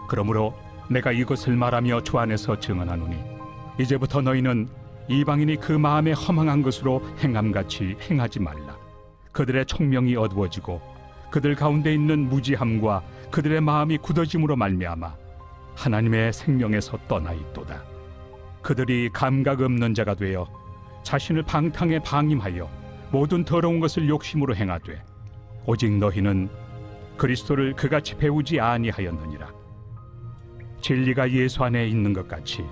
그러므로 내가 이것을 말하며 주 안에서 증언하노니 이제부터 너희는 이방인이 그 마음에 허망한 것으로 행함같이 행하지 말라. 그들의 총명이 어두워지고 그들 가운데 있는 무지함과 그들의 마음이 굳어짐으로 말미암아 하나님의 생명에서 떠나 있도다. 그들이 감각 없는 자가 되어 자신을 방탕에 방임하여 모든 더러운 것을 욕심으로 행하되 오직 너희는 그리스도를 그같이 배우지 아니하였느니라. 진리가 예수 안에 있는 것 같이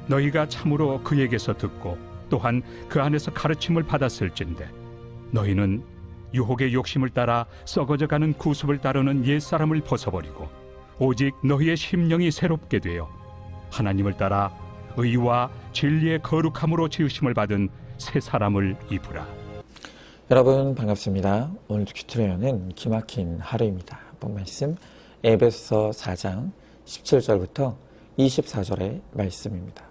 너희가 참으로 그에게서 듣고 또한 그 안에서 가르침을 받았을진데 너희는 유혹의 욕심을 따라 썩어져가는 구습을 따르는 옛사람을 벗어버리고 오직 너희의 심령이 새롭게 되어 하나님을 따라 의와 진리의 거룩함으로 지으심을 받은 새 사람을 입으라. 여러분 반갑습니다. 오늘 큐트레어는 기막힌 하루입니다. 본 말씀 에베소서 4장 17절부터 24절의 말씀입니다.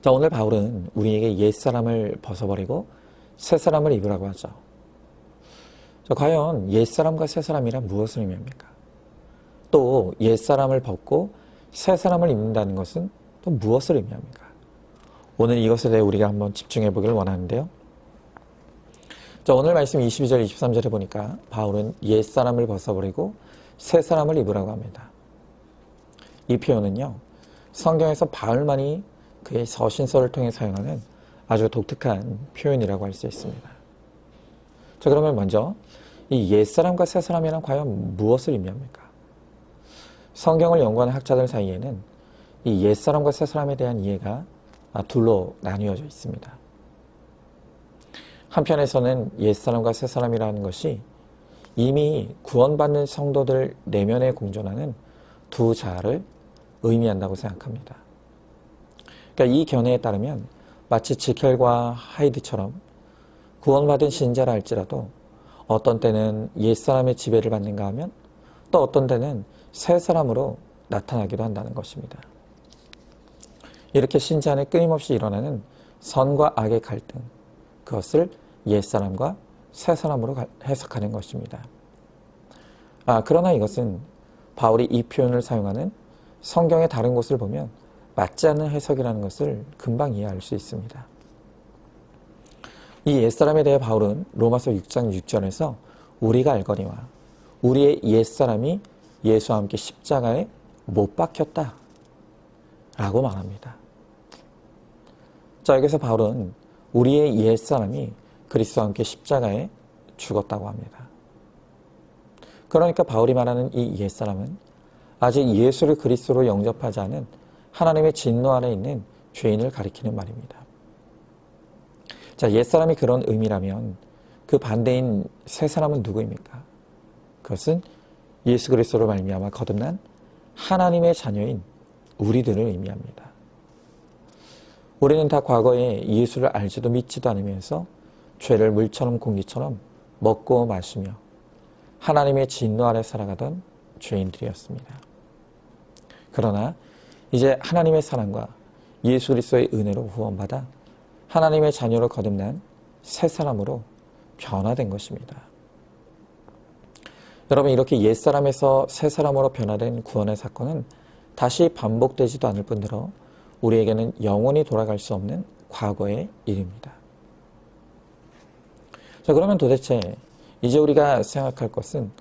자, 오늘 바울은 우리에게 옛사람을 벗어버리고 새사람을 입으라고 하죠. 자, 과연 옛사람과 새사람이란 무엇을 의미합니까? 또 옛사람을 벗고 새사람을 입는다는 것은 또 무엇을 의미합니까? 오늘 이것에 대해 우리가 한번 집중해 보기를 원하는데요. 자, 오늘 말씀 22절, 23절에 보니까 바울은 옛사람을 벗어버리고 새사람을 입으라고 합니다. 이 표현은요, 성경에서 바울만이 그의 서신서를 통해 사용하는 아주 독특한 표현이라고 할 수 있습니다. 자, 그러면 먼저 이 옛사람과 새사람이란 과연 무엇을 의미합니까? 성경을 연구하는 학자들 사이에는 이 옛사람과 새사람에 대한 이해가 둘로 나뉘어져 있습니다. 한편에서는 옛사람과 새사람이라는 것이 이미 구원받는 성도들 내면에 공존하는 두 자아를 의미한다고 생각합니다. 그러니까 이 견해에 따르면 마치 지켈과 하이드처럼 구원받은 신자라 할지라도 어떤 때는 옛사람의 지배를 받는가 하면 또 어떤 때는 새사람으로 나타나기도 한다는 것입니다. 이렇게 신자 안에 끊임없이 일어나는 선과 악의 갈등, 그것을 옛사람과 새사람으로 해석하는 것입니다. 그러나 이것은 바울이 이 표현을 사용하는 성경의 다른 곳을 보면 맞지 않는 해석이라는 것을 금방 이해할 수 있습니다. 이 옛사람에 대해 바울은 로마서 6장 6절에서 우리가 알거니와 우리의 옛사람이 예수와 함께 십자가에 못 박혔다 라고 말합니다. 자, 여기서 바울은 우리의 옛사람이 그리스도와 함께 십자가에 죽었다고 합니다. 그러니까 바울이 말하는 이 옛사람은 아직 예수를 그리스도로 영접하지 않은 하나님의 진노 아래 있는 죄인을 가리키는 말입니다. 자, 옛사람이 그런 의미라면 그 반대인 새사람은 누구입니까? 그것은 예수 그리스도로 말미암아 거듭난 하나님의 자녀인 우리들을 의미합니다. 우리는 다 과거에 예수를 알지도 믿지도 않으면서 죄를 물처럼 공기처럼 먹고 마시며 하나님의 진노 아래 살아가던 죄인들이었습니다. 그러나 이제 하나님의 사랑과 예수 그리스도의 은혜로 구원받아 하나님의 자녀로 거듭난 새 사람으로 변화된 것입니다. 여러분, 이렇게 옛사람에서 새 사람으로 변화된 구원의 사건은 다시 반복되지도 않을 뿐더러 우리에게는 영원히 돌아갈 수 없는 과거의 일입니다. 자, 그러면 도대체 이제 우리가 생각할 것은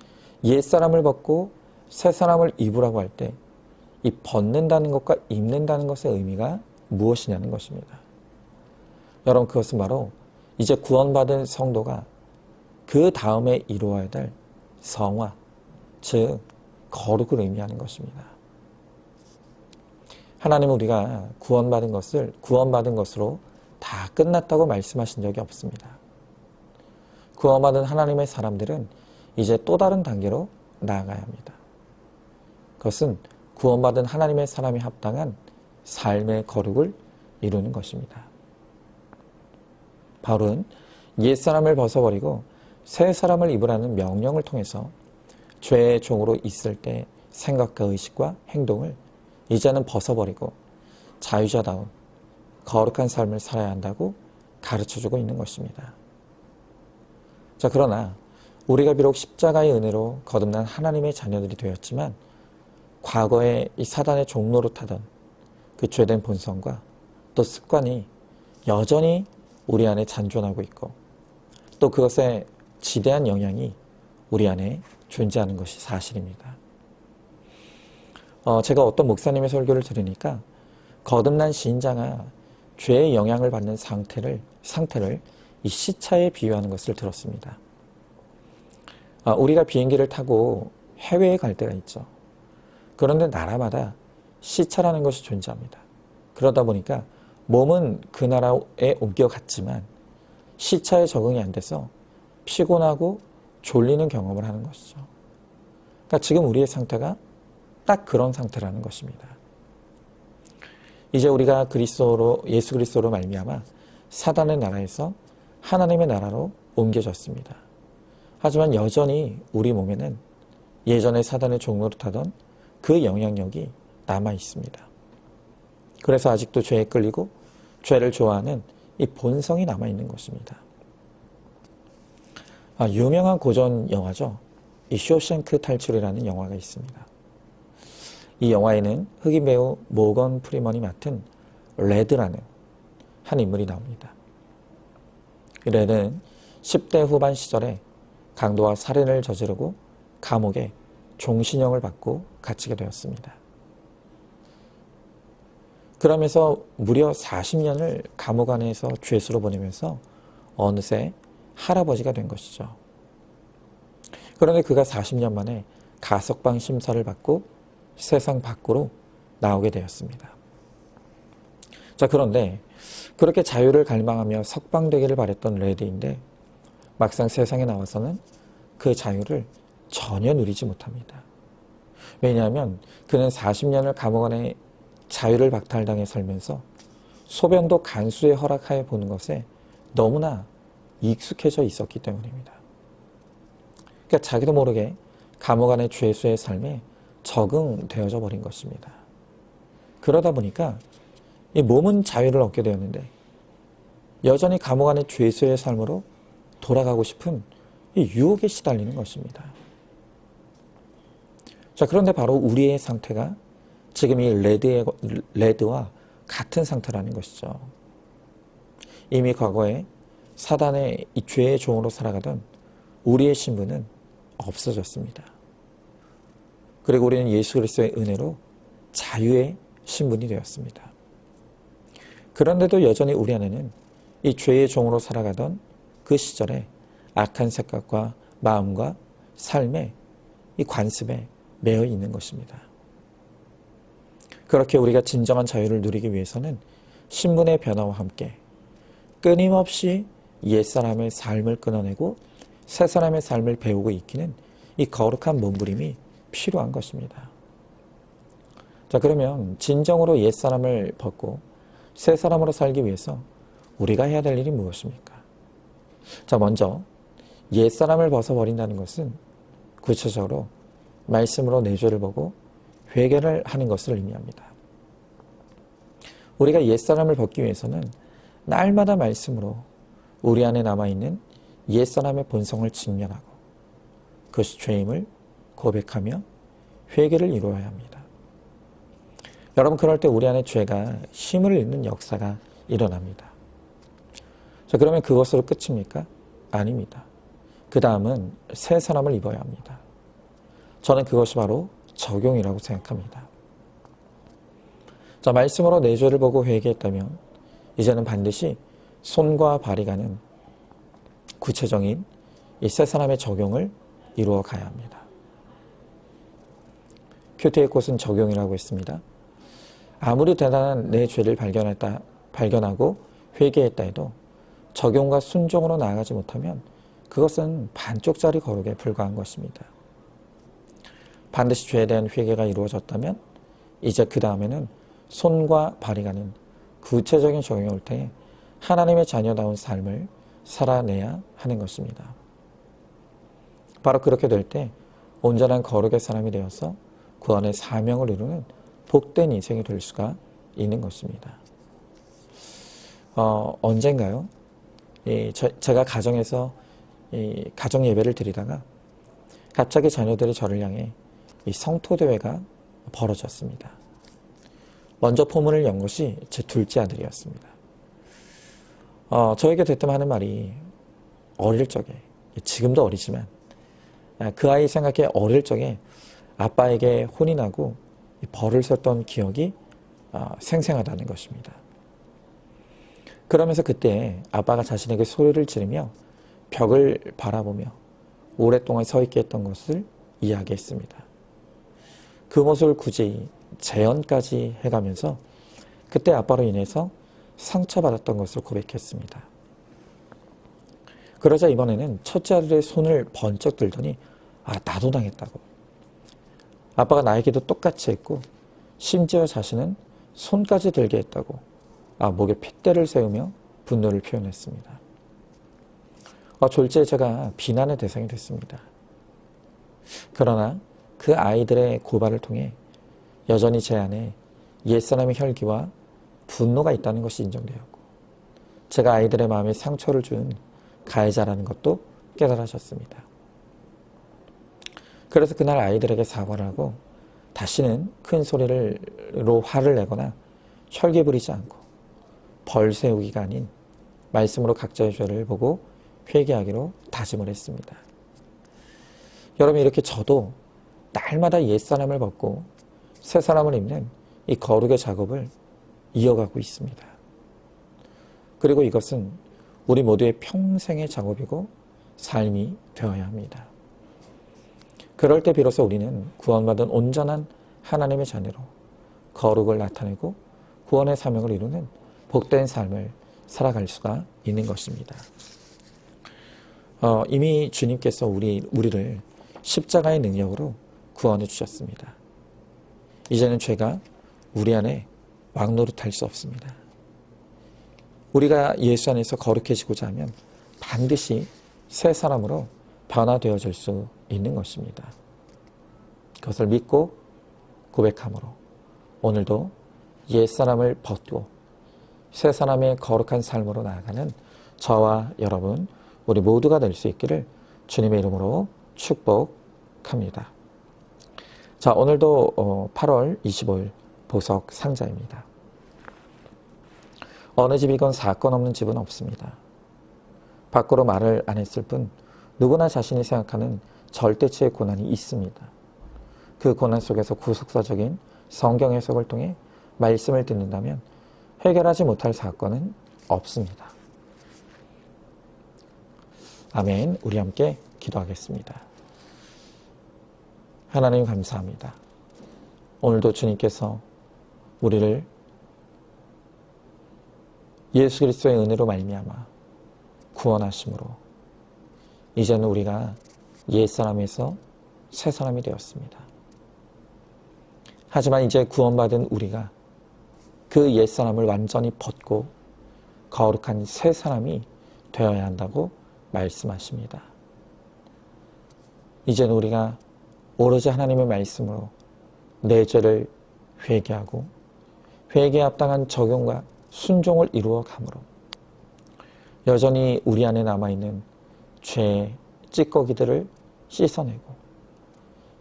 옛사람을 벗고 새사람을 입으라고 할 때 이 벗는다는 것과 입는다는 것의 의미가 무엇이냐는 것입니다. 여러분, 그것은 바로 이제 구원받은 성도가 그 다음에 이루어야 될 성화, 즉 거룩을 의미하는 것입니다. 하나님은 우리가 구원받은 것으로 다 끝났다고 말씀하신 적이 없습니다. 구원받은 하나님의 사람들은 이제 또 다른 단계로 나아가야 합니다. 그것은 구원받은 하나님의 사람이 합당한 삶의 거룩을 이루는 것입니다. 바울은 옛사람을 벗어버리고 새 사람을 입으라는 명령을 통해서 죄의 종으로 있을 때 생각과 의식과 행동을 이제는 벗어버리고 자유자다운 거룩한 삶을 살아야 한다고 가르쳐주고 있는 것입니다. 자, 그러나 우리가 비록 십자가의 은혜로 거듭난 하나님의 자녀들이 되었지만 과거에 이 사단의 종로로 타던 그 죄된 본성과 또 습관이 여전히 우리 안에 잔존하고 있고 또 그것에 지대한 영향이 우리 안에 존재하는 것이 사실입니다. 제가 어떤 목사님의 설교를 들으니까 거듭난 신자가 죄의 영향을 받는 상태를 이 시차에 비유하는 것을 들었습니다. 우리가 비행기를 타고 해외에 갈 때가 있죠. 그런데 나라마다 시차라는 것이 존재합니다. 그러다 보니까 몸은 그 나라에 옮겨갔지만 시차에 적응이 안 돼서 피곤하고 졸리는 경험을 하는 것이죠. 그러니까 지금 우리의 상태가 딱 그런 상태라는 것입니다. 이제 우리가 예수 그리스도로 말미암아 사단의 나라에서 하나님의 나라로 옮겨졌습니다. 하지만 여전히 우리 몸에는 예전에 사단의 종로로 타던 그 영향력이 남아 있습니다. 그래서 아직도 죄에 끌리고 죄를 좋아하는 이 본성이 남아 있는 것입니다. 유명한 고전 영화죠. 이 쇼생크 탈출이라는 영화가 있습니다. 이 영화에는 흑인 배우 모건 프리먼이 맡은 레드라는 한 인물이 나옵니다. 레드는 10대 후반 시절에 강도와 살인을 저지르고 감옥에 종신형을 받고 갇히게 되었습니다. 그러면서 무려 40년을 감옥 안에서 죄수로 보내면서 어느새 할아버지가 된 것이죠. 그런데 그가 40년 만에 가석방 심사를 받고 세상 밖으로 나오게 되었습니다. 자, 그런데 그렇게 자유를 갈망하며 석방되기를 바랬던 레드인데 막상 세상에 나와서는 그 자유를 전혀 누리지 못합니다. 왜냐하면 그는 40년을 감옥 안에 자유를 박탈당해 살면서 소변도 간수의 허락하에 보는 것에 너무나 익숙해져 있었기 때문입니다. 그러니까 자기도 모르게 감옥 안의 죄수의 삶에 적응되어져 버린 것입니다. 그러다 보니까 이 몸은 자유를 얻게 되었는데 여전히 감옥 안의 죄수의 삶으로 돌아가고 싶은 이 유혹에 시달리는 것입니다. 자, 그런데 바로 우리의 상태가 지금 이 레드와 같은 상태라는 것이죠. 이미 과거에 사단의 이 죄의 종으로 살아가던 우리의 신분은 없어졌습니다. 그리고 우리는 예수 그리스도의 은혜로 자유의 신분이 되었습니다. 그런데도 여전히 우리 안에는 이 죄의 종으로 살아가던 그 시절에 악한 생각과 마음과 삶의 이 관습에 매여 있는 것입니다. 그렇게 우리가 진정한 자유를 누리기 위해서는 신분의 변화와 함께 끊임없이 옛사람의 삶을 끊어내고 새 사람의 삶을 배우고 익히는 이 거룩한 몸부림이 필요한 것입니다. 자, 그러면 진정으로 옛사람을 벗고 새 사람으로 살기 위해서 우리가 해야 될 일이 무엇입니까? 자, 먼저 옛사람을 벗어버린다는 것은 구체적으로 말씀으로 내 죄를 보고 회개를 하는 것을 의미합니다. 우리가 옛사람을 벗기 위해서는 날마다 말씀으로 우리 안에 남아있는 옛사람의 본성을 직면하고 그것이 죄임을 고백하며 회개를 이루어야 합니다. 여러분, 그럴 때 우리 안에 죄가 힘을 잃는 역사가 일어납니다. 자, 그러면 그것으로 끝입니까? 아닙니다. 그 다음은 새 사람을 입어야 합니다. 저는 그것이 바로 적용이라고 생각합니다. 자, 말씀으로 내 죄를 보고 회개했다면 이제는 반드시 손과 발이 가는 구체적인 이 새 사람의 적용을 이루어 가야 합니다. 큐티의 꽃은 적용이라고 했습니다. 아무리 대단한 내 죄를 발견하고 회개했다 해도 적용과 순종으로 나아가지 못하면 그것은 반쪽짜리 거룩에 불과한 것입니다. 반드시 죄에 대한 회개가 이루어졌다면 이제 그 다음에는 손과 발이 가는 구체적인 적용이 올 때에 하나님의 자녀다운 삶을 살아내야 하는 것입니다. 바로 그렇게 될 때 온전한 거룩의 사람이 되어서 그 안에 사명을 이루는 복된 인생이 될 수가 있는 것입니다. 언젠가요? 제가 가정에서 가정 예배를 드리다가 갑자기 자녀들이 저를 향해 이 성토대회가 벌어졌습니다. 먼저 포문을 연 것이 제 둘째 아들이었습니다. 저에게 대뜸 하는 말이 어릴 적에, 지금도 어리지만 그 아이 생각해 어릴 적에 아빠에게 혼이 나고 벌을 썼던 기억이 생생하다는 것입니다. 그러면서 그때 아빠가 자신에게 소리를 지르며 벽을 바라보며 오랫동안 서 있게 했던 것을 이야기했습니다. 그 모습을 굳이 재현까지 해가면서 그때 아빠로 인해서 상처받았던 것을 고백했습니다. 그러자 이번에는 첫째 아들의 손을 번쩍 들더니 나도 당했다고. 아빠가 나에게도 똑같이 했고 심지어 자신은 손까지 들게 했다고 목에 핏대를 세우며 분노를 표현했습니다. 졸지에 제가 비난의 대상이 됐습니다. 그러나 그 아이들의 고발을 통해 여전히 제 안에 옛사람의 혈기와 분노가 있다는 것이 인정되었고 제가 아이들의 마음에 상처를 준 가해자라는 것도 깨달아졌습니다. 그래서 그날 아이들에게 사과를 하고 다시는 큰 소리로 화를 내거나 혈기 부리지 않고 벌 세우기가 아닌 말씀으로 각자의 죄를 보고 회개하기로 다짐을 했습니다. 여러분, 이렇게 저도 날마다 옛사람을 벗고 새사람을 입는 이 거룩의 작업을 이어가고 있습니다. 그리고 이것은 우리 모두의 평생의 작업이고 삶이 되어야 합니다. 그럴 때 비로소 우리는 구원받은 온전한 하나님의 자녀로 거룩을 나타내고 구원의 사명을 이루는 복된 삶을 살아갈 수가 있는 것입니다. 이미 주님께서 우리를 십자가의 능력으로 구원해 주셨습니다. 이제는 죄가 우리 안에 왕노릇할 수 없습니다. 우리가 예수 안에서 거룩해지고자 하면 반드시 새 사람으로 변화되어질 수 있는 것입니다. 그것을 믿고 고백함으로 오늘도 옛사람을 벗고 새 사람의 거룩한 삶으로 나아가는 저와 여러분, 우리 모두가 될 수 있기를 주님의 이름으로 축복합니다. 자, 오늘도 8월 25일 보석 상자입니다. 어느 집이건 사건 없는 집은 없습니다. 밖으로 말을 안 했을 뿐 누구나 자신이 생각하는 절대치의 고난이 있습니다. 그 고난 속에서 구속사적인 성경 해석을 통해 말씀을 듣는다면 해결하지 못할 사건은 없습니다. 아멘. 우리 함께 기도하겠습니다. 하나님 감사합니다. 오늘도 주님께서 우리를 예수 그리스도의 은혜로 말미암아 구원하심으로 이제는 우리가 옛사람에서 새사람이 되었습니다. 하지만 이제 구원받은 우리가 그 옛사람을 완전히 벗고 거룩한 새사람이 되어야 한다고 말씀하십니다. 이제는 우리가 오로지 하나님의 말씀으로 내 죄를 회개하고 회개에 합당한 적용과 순종을 이루어 가므로 여전히 우리 안에 남아있는 죄의 찌꺼기들을 씻어내고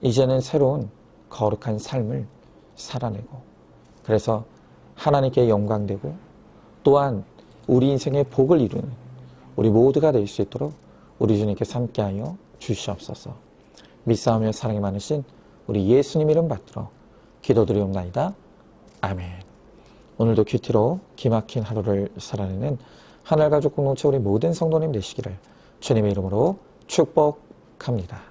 이제는 새로운 거룩한 삶을 살아내고 그래서 하나님께 영광되고 또한 우리 인생의 복을 이루는 우리 모두가 될 수 있도록 우리 주님께서 함께하여 주시옵소서. 믿사오며 사랑이 많으신 우리 예수님 이름 받들어 기도드리옵나이다. 아멘. 오늘도 큐티로 기막힌 하루를 살아내는 하늘가족 공동체 우리 모든 성도님 되시기를 주님의 이름으로 축복합니다.